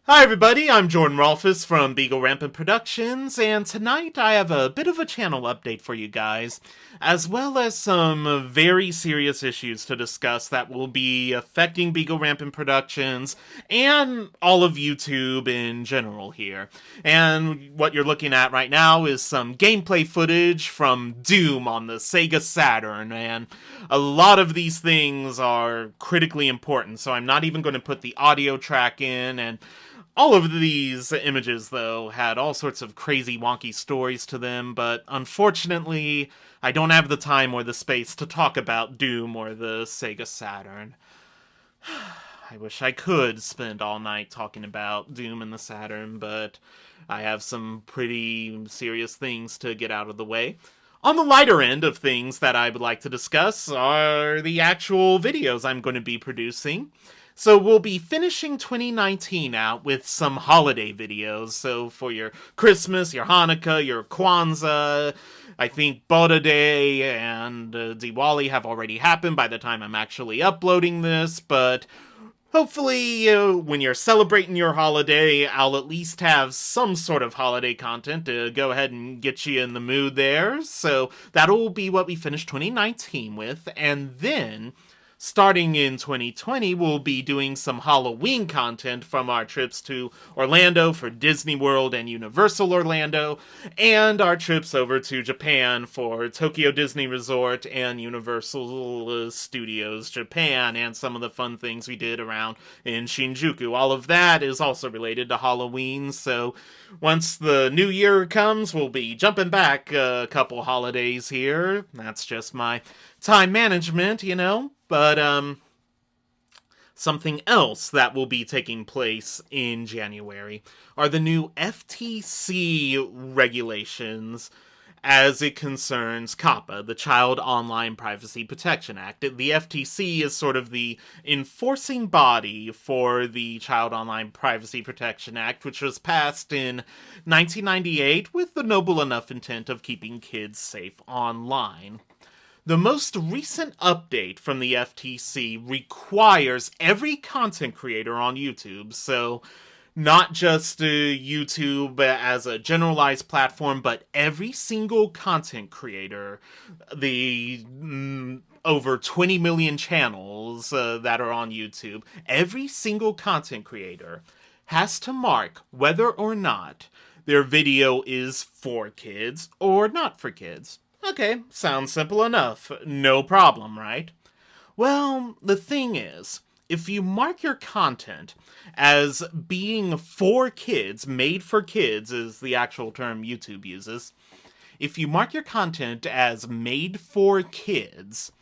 Hi everybody, I'm Jordan Rolfus from Beagle Rampant Productions, and tonight I have a bit of a channel update for you guys, as well as some very serious issues to discuss that will be affecting Beagle Rampant Productions and all of YouTube in general here. And what you're looking at right now is some gameplay footage from Doom on the Sega Saturn, and a lot of these things are critically important, so I'm not even going to put the audio track in, and all of these images, though, had all sorts of crazy, wonky stories to them, but unfortunately, I don't have the time or the space to talk about Doom or the Sega Saturn. I wish I could spend all night talking about Doom and the Saturn, but I have some pretty serious things to get out of the way. On the lighter end of things that I would like to discuss are the actual videos I'm going to be producing. So we'll be finishing 2019 out with some holiday videos. So for your Christmas, your Hanukkah, your Kwanzaa, I think Boda Day and Diwali have already happened by the time I'm actually uploading this, but hopefully, when you're celebrating your holiday, I'll at least have some sort of holiday content to go ahead and get you in the mood there. So that'll be what we finish 2019 with, and then starting in 2020, we'll be doing some Halloween content from our trips to Orlando for Disney World and Universal Orlando, and our trips over to Japan for Tokyo Disney Resort and Universal Studios Japan, and some of the fun things we did around in Shinjuku. All of that is also related to Halloween, so once the new year comes, we'll be jumping back a couple holidays here. That's just my time management, you know. But, something else that will be taking place in January are the new FTC regulations as it concerns COPPA, the Child Online Privacy Protection Act. The FTC is sort of the enforcing body for the Child Online Privacy Protection Act, which was passed in 1998 with the noble enough intent of keeping kids safe online. The most recent update from the FTC requires every content creator on YouTube, so not just YouTube as a generalized platform, but every single content creator, the over 20 million channels that are on YouTube, every single content creator has to mark whether or not their video is for kids or not for kids. Okay, sounds simple enough. No problem, right? Well, the thing is, if you mark your content as being for kids, made for kids is the actual term YouTube uses, if you mark your content as made for kids,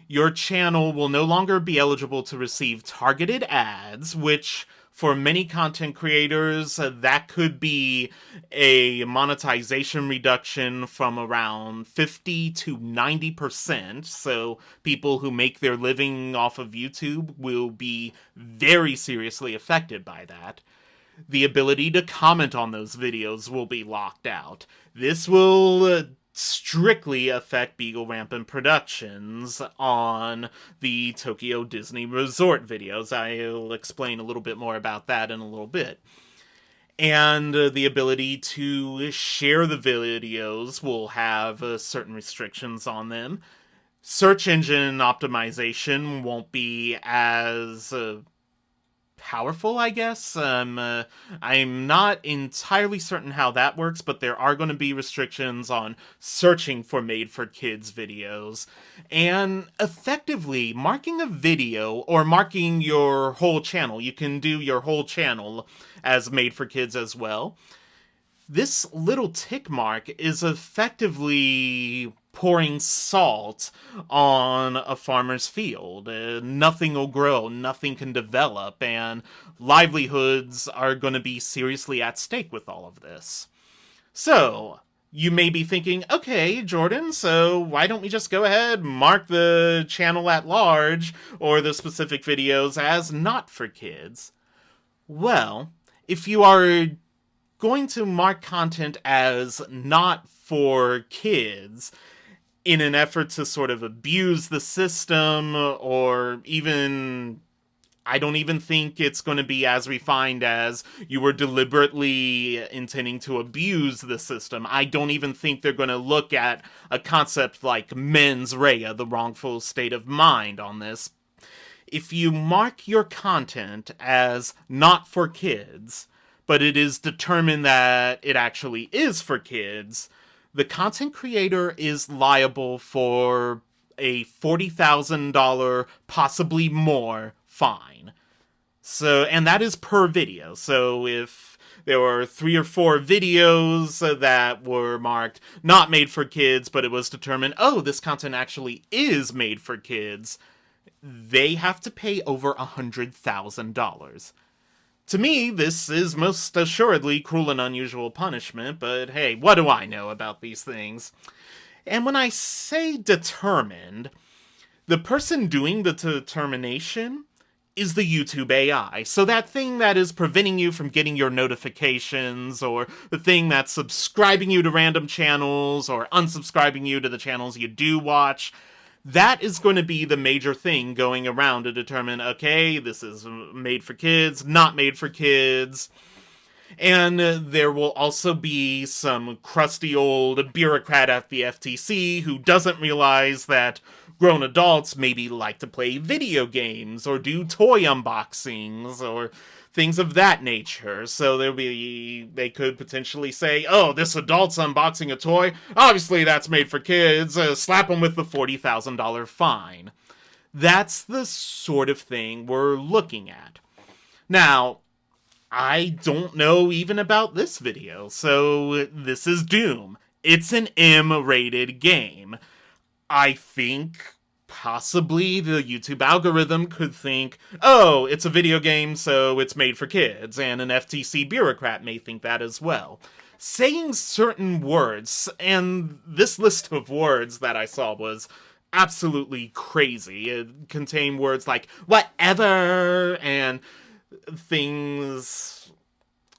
your channel will no longer be eligible to receive targeted ads, which for many content creators, that could be a monetization reduction from around 50 to 90%. So people who make their living off of YouTube will be very seriously affected by that. The ability to comment on those videos will be locked out. This will strictly affect Beagle Rampant Productions on the Tokyo Disney Resort videos. I'll explain a little bit more about that in a little bit. And the ability to share the videos will have certain restrictions on them. Search engine optimization won't be as powerful, I guess. I'm not entirely certain how that works, but there are going to be restrictions on searching for made-for-kids videos. And effectively, marking a video, or marking your whole channel, you can do your whole channel as made-for-kids as well. This little tick mark is effectively pouring salt on a farmer's field. Nothing will grow, nothing can develop, and livelihoods are going to be seriously at stake with all of this. So, you may be thinking, okay, Jordan, so why don't we just go ahead, mark the channel at large, or the specific videos as not for kids? Well, if you are going to mark content as not for kids in an effort to sort of abuse the system or even I don't even think it's going to be as refined as you were deliberately intending to abuse the system. I don't even think they're going to look at a concept like mens rea, the wrongful state of mind, on this. If you mark your content as not for kids, but it is determined that it actually is for kids, the content creator is liable for a $40,000, possibly more, fine. So, and that is per video. So if there were 3 or 4 videos that were marked not made for kids, but it was determined, oh, this content actually is made for kids, they have to pay over $100,000. To me, this is most assuredly cruel and unusual punishment, but hey, what do I know about these things? And when I say determined, the person doing the determination is the YouTube AI. So that thing that is preventing you from getting your notifications, or the thing that's subscribing you to random channels, or unsubscribing you to the channels you do watch, that is going to be the major thing going around to determine, okay, this is made for kids, not made for kids. And there will also be some crusty old bureaucrat at the FTC who doesn't realize that grown adults maybe like to play video games or do toy unboxings or things of that nature. So they could potentially say, oh, this adult's unboxing a toy, obviously that's made for kids, slap them with the $40,000 fine. That's the sort of thing we're looking at. Now, I don't know even about this video, so this is Doom. It's an M-rated game. I think possibly the YouTube algorithm could think, oh, it's a video game, so it's made for kids, and an FTC bureaucrat may think that as well. Saying certain words, and this list of words that I saw was absolutely crazy. It contained words like whatever, and things...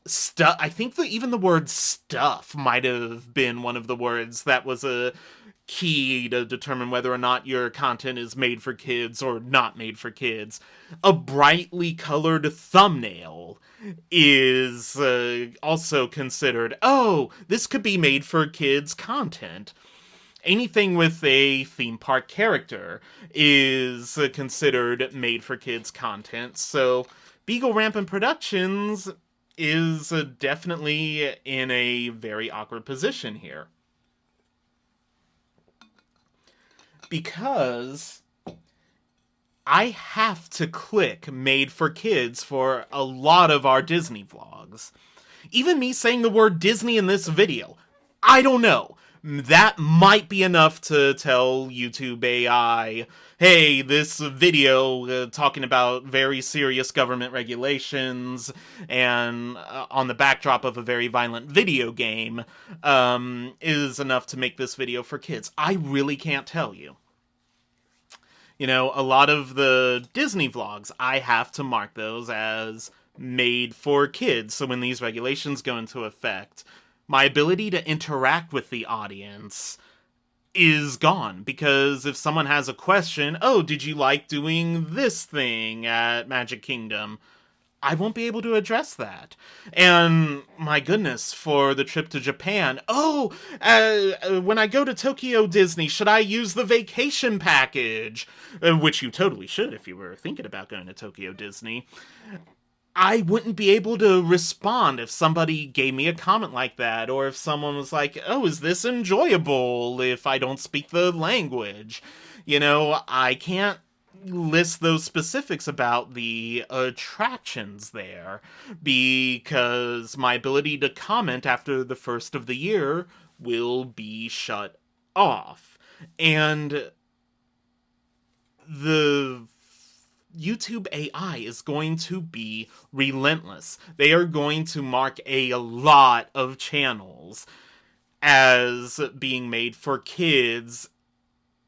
stuff. I think that even the word stuff might have been one of the words that was a key to determine whether or not your content is made for kids or not made for kids. A brightly colored thumbnail is also considered, oh, this could be made for kids content. Anything with a theme park character is considered made for kids content. So Beagle Rampant Productions is definitely in a very awkward position here. Because I have to click made for kids for a lot of our Disney vlogs. Even me saying the word Disney in this video, I don't know. That might be enough to tell YouTube AI, hey, this video talking about very serious government regulations and on the backdrop of a very violent video game is enough to make this video for kids. I really can't tell you. You know, a lot of the Disney vlogs, I have to mark those as made for kids. So when these regulations go into effect, my ability to interact with the audience is gone. Because if someone has a question, oh, did you like doing this thing at Magic Kingdom? I won't be able to address that. And my goodness, for the trip to Japan, oh, when I go to Tokyo Disney, should I use the vacation package? Which you totally should if you were thinking about going to Tokyo Disney. I wouldn't be able to respond if somebody gave me a comment like that, or if someone was like, oh, is this enjoyable if I don't speak the language? You know, I can't list those specifics about the attractions there, because my ability to comment after the first of the year will be shut off. And the YouTube AI is going to be relentless. They are going to mark a lot of channels as being made for kids,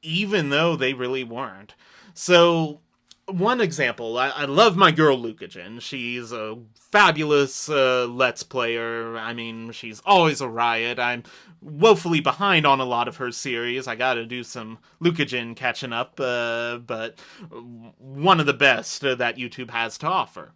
even though they really weren't. So one example, I love my girl Lukagen. She's a fabulous Let's Player. I mean, she's always a riot. I'm woefully behind on a lot of her series. I gotta do some Lukagen catching up, but one of the best that YouTube has to offer.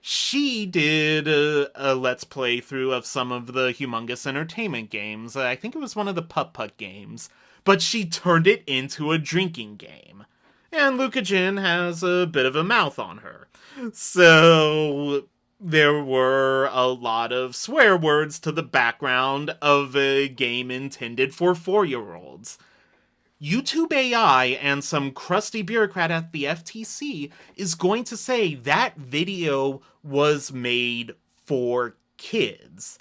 She did a Let's Play through of some of the Humongous Entertainment games. I think it was one of the Putt-Putt games. But she turned it into a drinking game. And Luca Jin has a bit of a mouth on her. So there were a lot of swear words to the background of a game intended for 4-year-olds. YouTube AI and some crusty bureaucrat at the FTC is going to say that video was made for kids.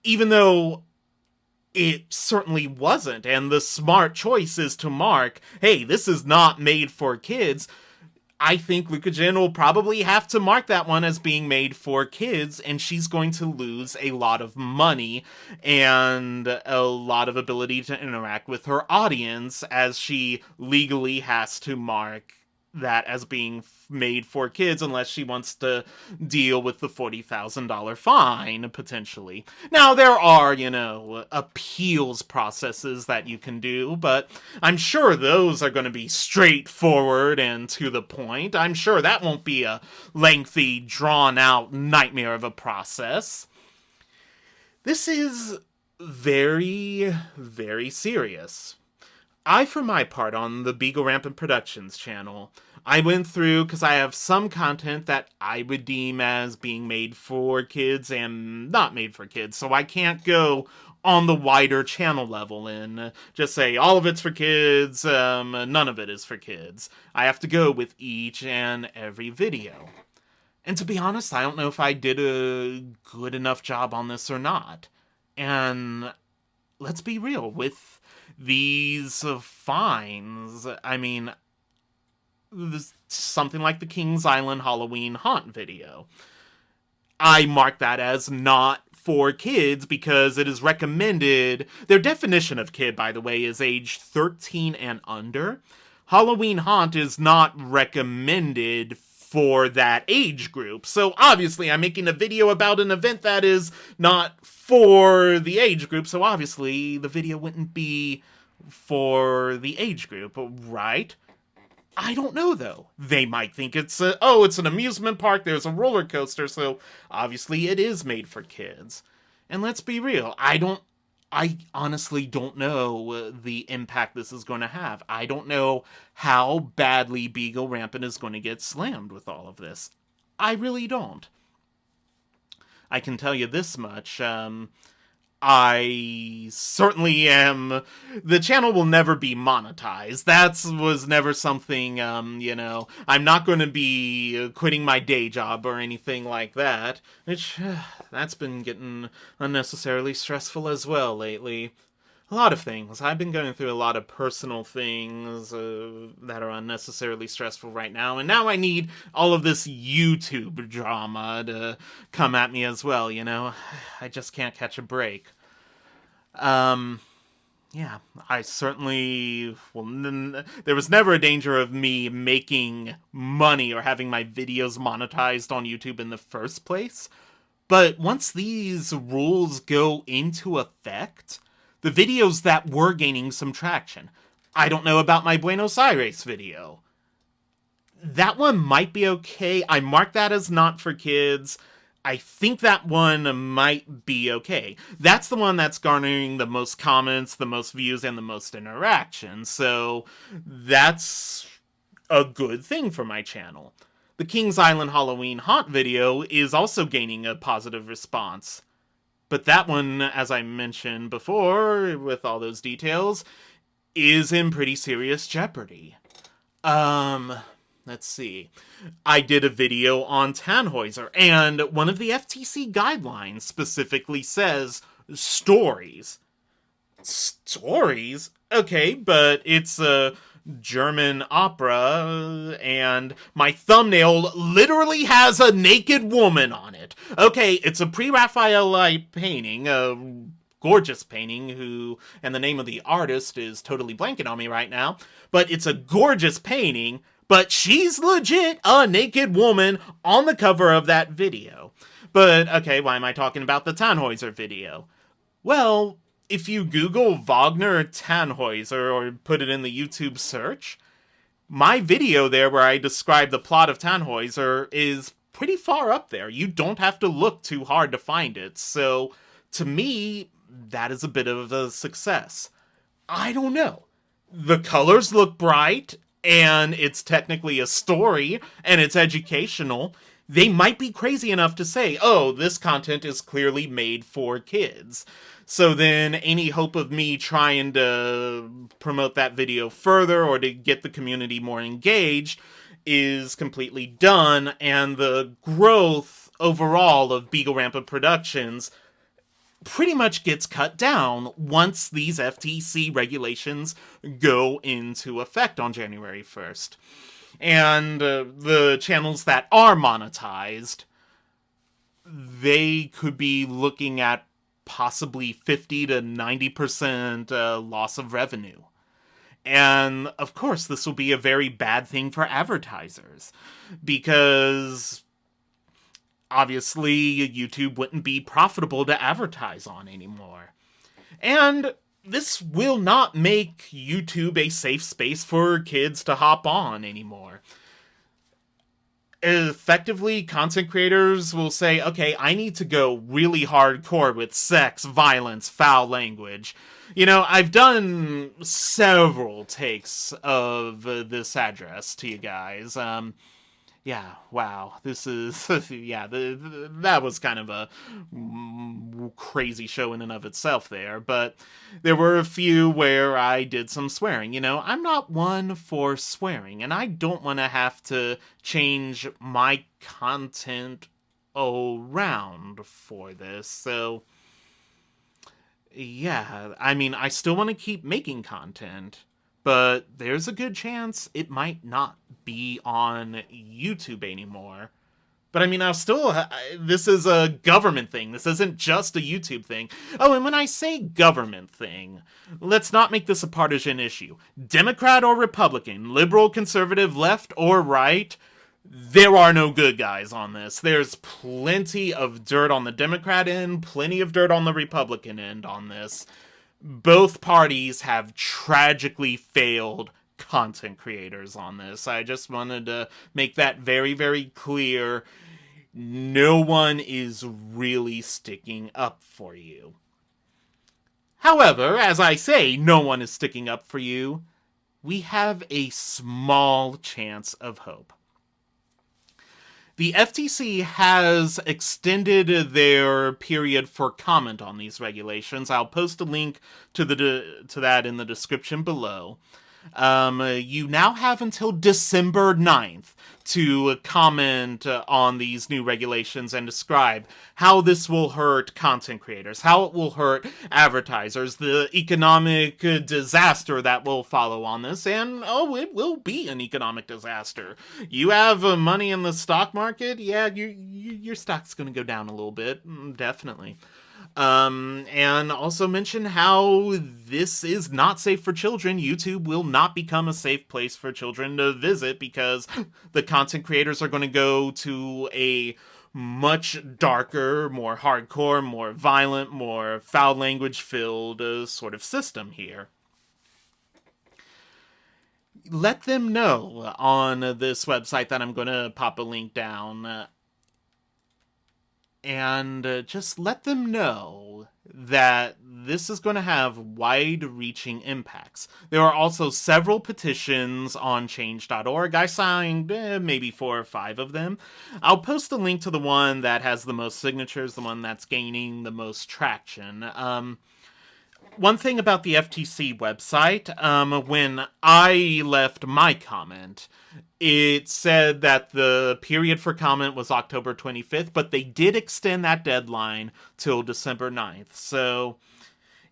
Even though it certainly wasn't, and the smart choice is to mark, hey, this is not made for kids. I think Lukagen will probably have to mark that one as being made for kids, and she's going to lose a lot of money and a lot of ability to interact with her audience as she legally has to mark that as being made for kids unless she wants to deal with the $40,000 fine, potentially. Now, there are, appeals processes that you can do, but I'm sure those are going to be straightforward and to the point. I'm sure that won't be a lengthy, drawn-out nightmare of a process. This is very, very serious. I, for my part, on the Beagle Rampant Productions channel, I went through, because I have some content that I would deem as being made for kids and not made for kids, so I can't go on the wider channel level and just say, all of it's for kids, none of it is for kids. I have to go with each and every video. And to be honest, I don't know if I did a good enough job on this or not. And let's be real, with these fines, I mean, something like the Kings Island Halloween Haunt video. I mark that as not for kids because it is recommended. Their definition of kid, by the way, is age 13 and under. Halloween Haunt is not recommended for that age group. So obviously I'm making a video about an event that is not for the age group, so obviously the video wouldn't be for the age group, right? I don't know, though. They might think it's an amusement park, there's a roller coaster, so obviously it is made for kids. And let's be real, I honestly don't know the impact this is going to have. I don't know how badly Beagle Rampant is going to get slammed with all of this. I really don't. I can tell you this much, I certainly am. The channel will never be monetized. That was never something, I'm not going to be quitting my day job or anything like that. Which, that's been getting unnecessarily stressful as well lately. A lot of things. I've been going through a lot of personal things that are unnecessarily stressful right now, and now I need all of this YouTube drama to come at me as well, I just can't catch a break. Yeah, I certainly there was never a danger of me making money or having my videos monetized on YouTube in the first place, but once these rules go into effect, the videos that were gaining some traction. I don't know about my Buenos Aires video. That one might be okay. I marked that as not for kids. I think that one might be okay. That's the one that's garnering the most comments, the most views, and the most interaction. So that's a good thing for my channel. The Kings Island Halloween Haunt video is also gaining a positive response. But that one, as I mentioned before, with all those details, is in pretty serious jeopardy. Let's see. I did a video on Tannhäuser, and one of the FTC guidelines specifically says stories. Stories? Okay, but it's a German opera, and my thumbnail literally has a naked woman on it. Okay, it's a pre-Raphaelite painting, a gorgeous painting, and the name of the artist is totally blanking on me right now, but it's a gorgeous painting, but she's legit a naked woman on the cover of that video. But, okay, why am I talking about the Tannhäuser video? Well, if you Google Wagner Tannhäuser or put it in the YouTube search, my video there where I describe the plot of Tannhäuser is pretty far up there. You don't have to look too hard to find it. So, to me, that is a bit of a success. I don't know. The colors look bright, and it's technically a story, and it's educational. They might be crazy enough to say, oh, this content is clearly made for kids. So then any hope of me trying to promote that video further or to get the community more engaged is completely done, and the growth overall of Beagle Rampant Productions pretty much gets cut down once these FTC regulations go into effect on January 1st. And the channels that are monetized, they could be looking at possibly 50 to 90% loss of revenue. And, of course, this will be a very bad thing for advertisers, because obviously YouTube wouldn't be profitable to advertise on anymore. And this will not make YouTube a safe space for kids to hop on anymore. Effectively, content creators will say, okay, I need to go really hardcore with sex, violence, foul language. You know, I've done several takes of this address to you guys. Yeah, wow, this is, yeah, that was kind of a crazy show in and of itself there, but there were a few where I did some swearing. You know, I'm not one for swearing, and I don't want to have to change my content around for this, so yeah, I mean, I still want to keep making content, but there's a good chance it might not be on YouTube anymore. But I mean, this is a government thing. This isn't just a YouTube thing. Oh, and when I say government thing, let's not make this a partisan issue. Democrat or Republican, liberal, conservative, left or right, there are no good guys on this. There's plenty of dirt on the Democrat end, plenty of dirt on the Republican end on this. Both parties have tragically failed content creators on this. I just wanted to make that very, very clear. No one is really sticking up for you. However, as I say, no one is sticking up for you. We have a small chance of hope. The FTC has extended their period for comment on these regulations. I'll post a link to that in the description below. You now have until December 9th to comment on these new regulations and describe how this will hurt content creators, how it will hurt advertisers, the economic disaster that will follow on this, and it will be an economic disaster. You have money in the stock market, yeah, your stock's going to go down a little bit, definitely. And also mention how this is not safe for children. YouTube will not become a safe place for children to visit because the content creators are going to go to a much darker, more hardcore, more violent, more foul language filled sort of system here. Let them know on this website that I'm going to pop a link down. And just let them know that this is going to have wide-reaching impacts. There are also several petitions on change.org. I signed maybe 4 or 5 of them. I'll post a link to the one that has the most signatures, the one that's gaining the most traction. One thing about the FTC website, when I left my comment, it said that the period for comment was October 25th, but they did extend that deadline till December 9th. So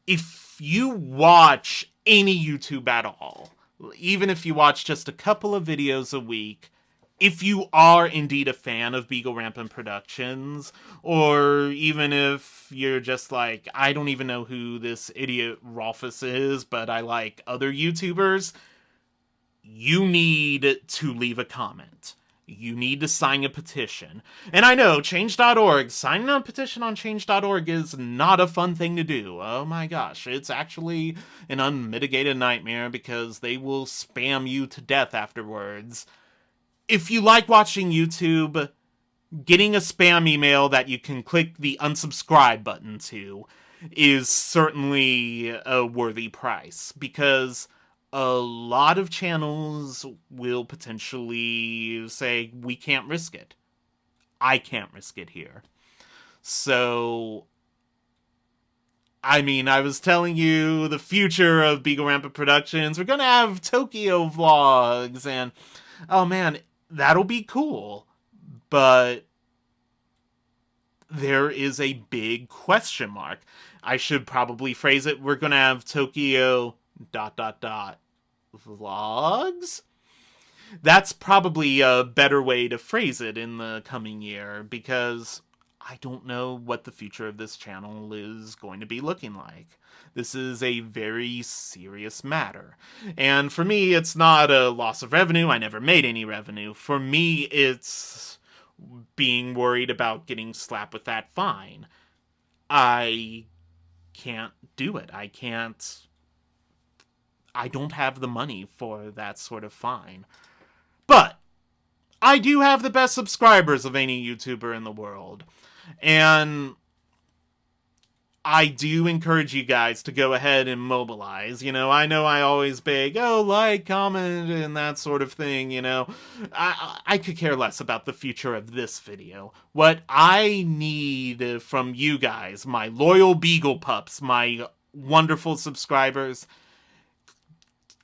if you watch any YouTube at all, even if you watch just a couple of videos a week, if you are indeed a fan of Beagle Rampant Productions, or even if you're just like, I don't even know who this idiot Rolfus is, but I like other YouTubers, you need to leave a comment. You need to sign a petition. And I know, change.org, signing a petition on change.org is not a fun thing to do. Oh my gosh, it's actually an unmitigated nightmare because they will spam you to death afterwards. If you like watching YouTube, getting a spam email that you can click the unsubscribe button to is certainly a worthy price, because a lot of channels will potentially say, we can't risk it. I can't risk it here. So, I mean, I was telling you the future of Beagle Rampant Productions. We're gonna have Tokyo vlogs, and oh man, that'll be cool. But there is a big question mark. I should probably phrase it, we're gonna have Tokyo ... vlogs? That's probably a better way to phrase it in the coming year, because I don't know what the future of this channel is going to be looking like. This is a very serious matter. And for me, it's not a loss of revenue. I never made any revenue. For me, it's being worried about getting slapped with that fine. I can't do it. I don't have the money for that sort of fine. But I do have the best subscribers of any YouTuber in the world. And I do encourage you guys to go ahead and mobilize. You know I always beg, oh, like, comment, and that sort of thing, you know. I could care less about the future of this video. What I need from you guys, my loyal Beagle Pups, my wonderful subscribers,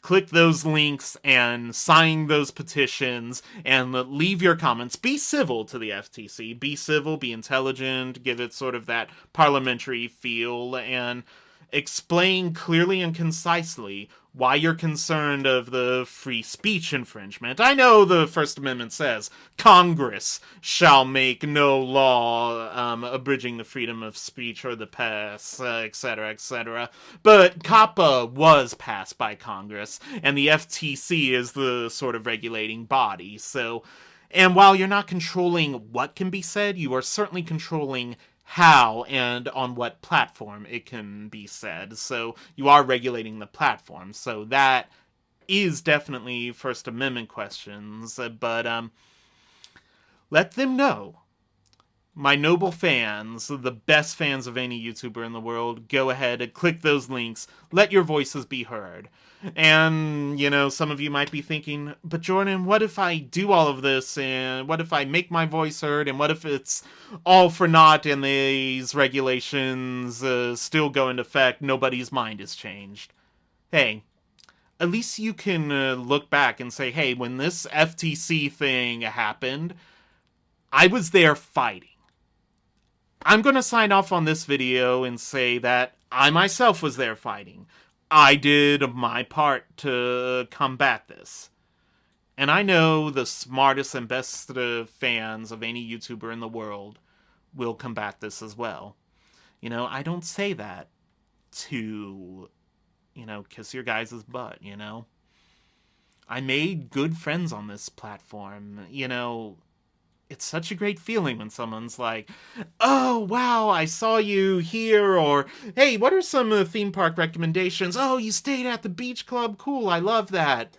click those links and sign those petitions and leave your comments. Be civil to the FTC. Be civil, be intelligent, give it sort of that parliamentary feel, and explain clearly and concisely why you're concerned of the free speech infringement. I know the First Amendment says Congress shall make no law abridging the freedom of speech or the press, etc., etc. But COPPA was passed by Congress, and the FTC is the sort of regulating body. So, and while you're not controlling what can be said, you are certainly controlling how and on what platform it can be said. So you are regulating the platform. So that is definitely First Amendment questions. But let them know. My noble fans, the best fans of any YouTuber in the world, go ahead and click those links. Let your voices be heard. And, you know, some of you might be thinking, but Jordan, what if I do all of this, and what if I make my voice heard, and what if it's all for naught and these regulations still go into effect, nobody's mind is changed? Hey, at least you can look back and say, hey, when this FTC thing happened, I was there fighting. I'm going to sign off on this video and say that I myself was there fighting. I did my part to combat this. And I know the smartest and best fans of any YouTuber in the world will combat this as well. You know, I don't say that to, you know, kiss your guys' butt, you know. I made good friends on this platform, you know. It's such a great feeling when someone's like, oh, wow, I saw you here, or, hey, what are some theme park recommendations? Oh, you stayed at the beach club? Cool, I love that.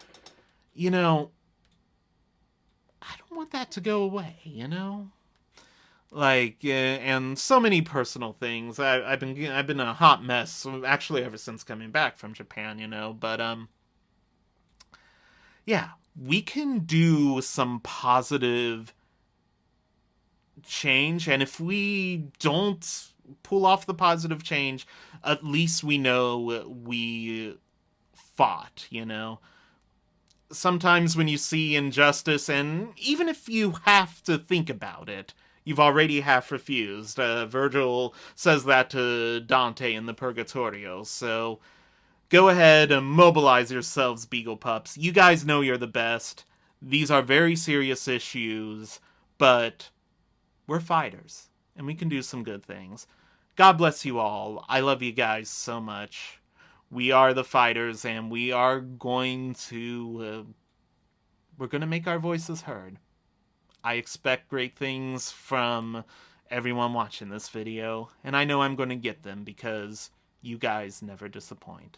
You know, I don't want that to go away, you know? Like, and so many personal things. I've been a hot mess, actually, ever since coming back from Japan, you know, but, yeah, we can do some positive change, and if we don't pull off the positive change, at least we know we fought, you know. Sometimes when you see injustice, and even if you have to think about it, you've already half refused. Virgil says that to Dante in the Purgatorio, so go ahead and mobilize yourselves, Beagle Pups. You guys know you're the best. These are very serious issues, but we're fighters, and we can do some good things. God bless you all. I love you guys so much. We are the fighters, and we are going to we're going to make our voices heard. I expect great things from everyone watching this video, and I know I'm going to get them because you guys never disappoint.